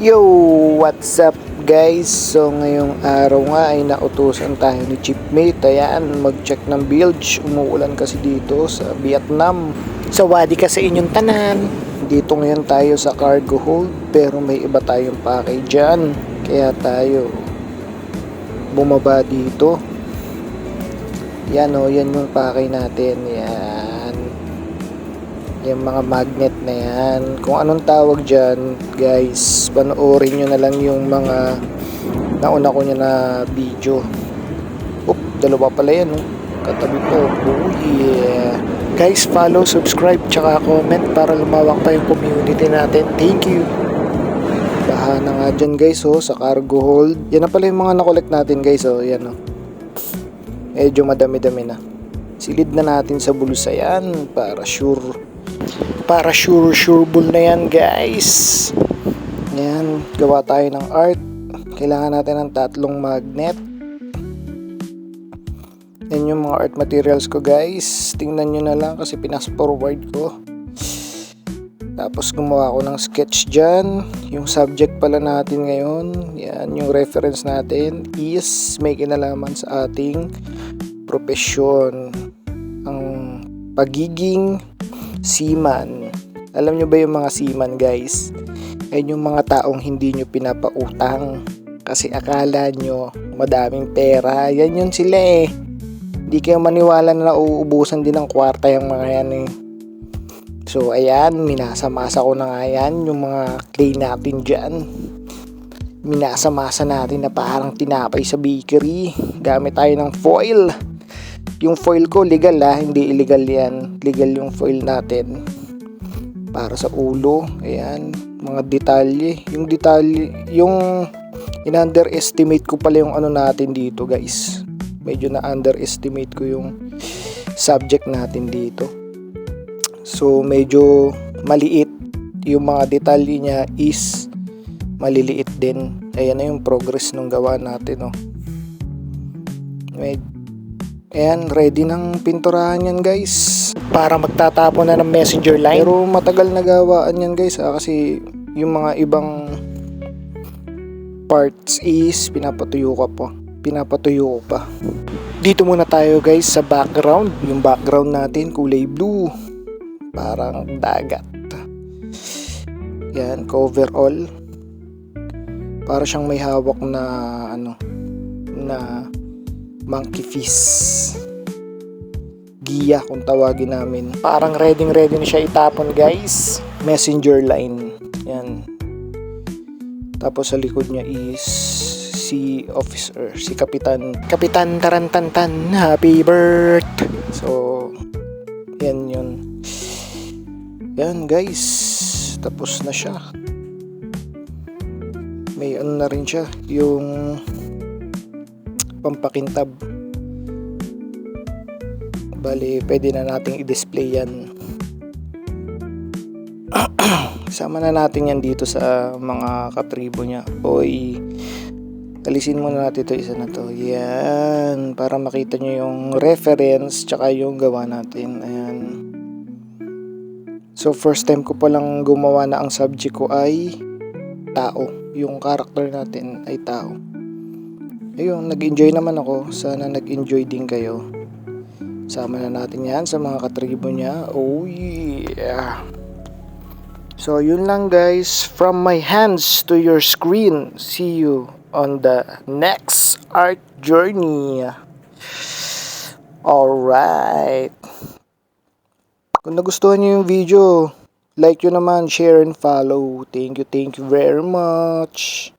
Yo! What's up guys? So ngayong araw nga ay nautusan tayo ni Chipmate. Ayan, mag-check ng bilge. Umuulan kasi dito sa Vietnam. Sawadi ka sa inyong tanan. Dito ngayon tayo sa cargo hold, pero may iba tayong package dyan. Kaya tayo bumaba dito. Yan o, yan yung package natin. Yan. Yung mga magnet na yan. Kung anong tawag dyan, guys, panoorin nyo na lang yung mga nauna ko nyo na video. Dalawa pala yan, oh. Katabi po. Oh yeah. Guys, follow, subscribe, tsaka comment para lumawak pa yung community natin. Thank you. Baha na nga dyan, guys, oh, sa cargo hold. Yan na pala yung mga nakolekt natin, guys, oh. Yan, oh. Medyo madami-dami na. Silid na natin sa bulsa yan para sure bull na yan, guys. Yan, gawa tayo ng art. Kailangan natin ng 3 magnet. Yan yung mga art materials ko, guys. Tingnan nyo na lang kasi pinas-forward ko. Tapos gumawa ko ng sketch dyan. Yung subject pala natin ngayon, yan, yung reference natin is may kinalaman sa ating profesyon, ang pagiging seaman. Alam nyo ba yung mga seaman, guys? Ayun yung mga taong hindi nyo pinapautang kasi akala nyo madaming pera. Yan yun sila eh. Hindi kayo maniwala na nauubusan din ng kwarta yung mga yan eh. So ayan, minasa-masa ko na nga yan yung mga clay natin dyan. Minasa-masa natin na parang tinapay sa bakery. Gamit tayo ng foil. Yung foil ko legal hindi illegal yan. Legal yung foil natin. Para sa ulo. Ayan, mga detalye. Yung detalye, yung in-underestimate ko pala yung ano natin dito, guys. Medyo na-underestimate ko yung subject natin dito. So, medyo maliit. Yung mga detalye niya is maliliit din. Ayan na yung progress nung gawa natin, oh. Ayan, ready ng pinturahan yan, guys. Para magtatapon na ng messenger line. Pero matagal na gawaan yan, guys, kasi yung mga ibang parts is pinapatuyo ko pa. Dito muna tayo, guys, sa background. Yung background natin kulay blue. Parang dagat. Yan, cover all. Para siyang may hawak na na monkey fish. Giya kung tawagin namin. Parang ready na siya itapon, guys. Messenger line. Yan. Tapos sa likod niya is si officer, si Kapitan Tarantantan. Happy birthday. So, yan yun. Yan, guys. Tapos na siya. May ano na rin siya, yung pampakintab. Bali, pwede na nating i-display yan. Sama na natin yan dito sa mga katribo niya. Oy, alisin muna natin ito, isa na to. Yan, para makita nyo yung reference tsaka yung gawa natin. Ayan. So, first time ko palang gumawa na ang subject ko ay tao. Yung character natin ay tao. Ayun, nag-enjoy naman ako. Sana nag-enjoy din kayo. Sama na natin yan sa mga katribo niya. Oh yeah. So yun lang, guys. From my hands to your screen. See you on the next art journey. Alright. Kung nagustuhan niyo yung video, like nyo naman, share and follow. Thank you very much.